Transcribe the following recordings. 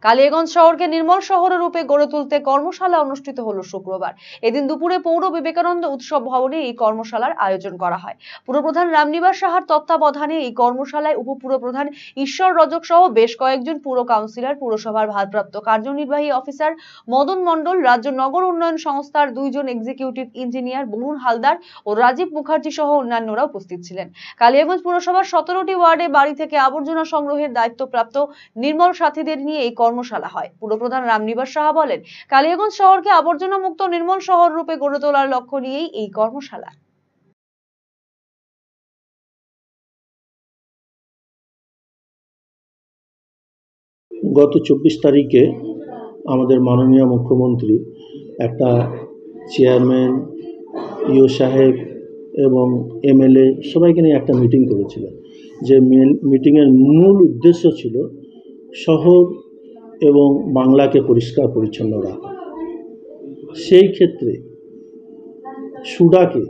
কালিয়াগঞ্জ শহরকে নির্মল শহর রূপে গড়ে তুলতে কর্মশালা অনুষ্ঠিত হলো শুক্রবার। এদিন দুপুরে পৌর বিবেকানন্দ উৎসব ভবনে এই কর্মশালার আয়োজন করা হয়। পুরপ্রধান রামনিবাস সাহার তত্ত্বাবধানে এই কর্মশালায় উপপুরপ্রধান ঈশ্বর রজক সহ বেশ কয়েকজন পুর কাউন্সিলর, পুরসভার ভারপ্রাপ্ত কার্যনির্বাহী অফিসার মদন মণ্ডল, রাজ্য নগর উন্নয়ন সংস্থার 2 জন এক্সিকিউটিভ ইঞ্জিনিয়ার বরুণ হালদার ও রাজীব মুখার্জি সহ অন্যান্যরা উপস্থিত ছিলেন। কালিয়াগঞ্জ পুরসভার 17টি ওয়ার্ডে বাড়ি থেকে আবর্জনা সংগ্রহের দায়িত্বপ্রাপ্ত নির্মল সাথীদের নিয়ে এই কর্মশালা হয়। পুরপ্রধান রামনিবাস সাহা বলেন, কালিয়াগঞ্জ শহরকে আবর্জনা মুক্ত নির্মল শহর রূপে গড়ে তোলার লক্ষ্য নিয়েই এই কর্মশালা। গত 24 তারিখে আমাদের মাননীয় মুখ্যমন্ত্রী একটা চেয়ারম্যান, ইও সাহেব এবং এমএলএ সবাইকে নিয়ে একটা মিটিং করেছিলেন। যে মিটিংয়ের মূল উদ্দেশ্য ছিল শহর এবং বাংলাকে পরিষ্কার পরিচ্ছন্ন রাখা। সেই ক্ষেত্রে সুডাকে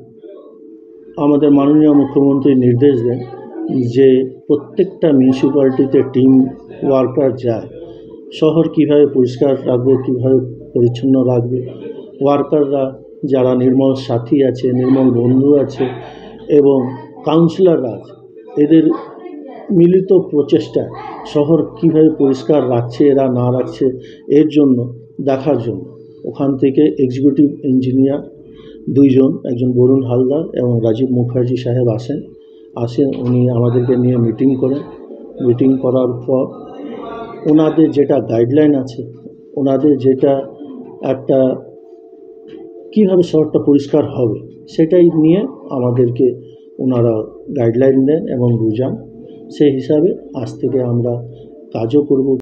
আমাদের মাননীয় মুখ্যমন্ত্রী নির্দেশ দেন যে প্রত্যেকটা মিউনিসিপ্যালিটিতে টিম ওয়ার্কার যায়, শহর কীভাবে পরিষ্কার রাখবে, কীভাবে পরিচ্ছন্ন রাখবে। ওয়ার্কাররা যারা নির্মল সাথী আছে, নির্মল বন্ধু আছে এবং কাউন্সিলররা আছে, এদের মিলিত প্রচেষ্টায় শহর কীভাবে পরিষ্কার রাখছে এরা না রাখছে এর জন্য দেখার জন্য ওখান থেকে এক্সিকিউটিভ ইঞ্জিনিয়ার 2 জন, একজন বরুণ হালদার এবং রাজীব মুখার্জি সাহেব আসেন। উনি আমাদেরকে নিয়ে মিটিং করেন। মিটিং করার পর ওনাদের যেটা গাইডলাইন আছে, ওনাদের যেটা একটা কীভাবে শহরটা পরিষ্কার হবে সেটাই নিয়ে আমাদেরকে ওনারা গাইডলাইন দেন এবং বুঝান। সেই হিসাবে আজ থেকে আমরা কাজও করব।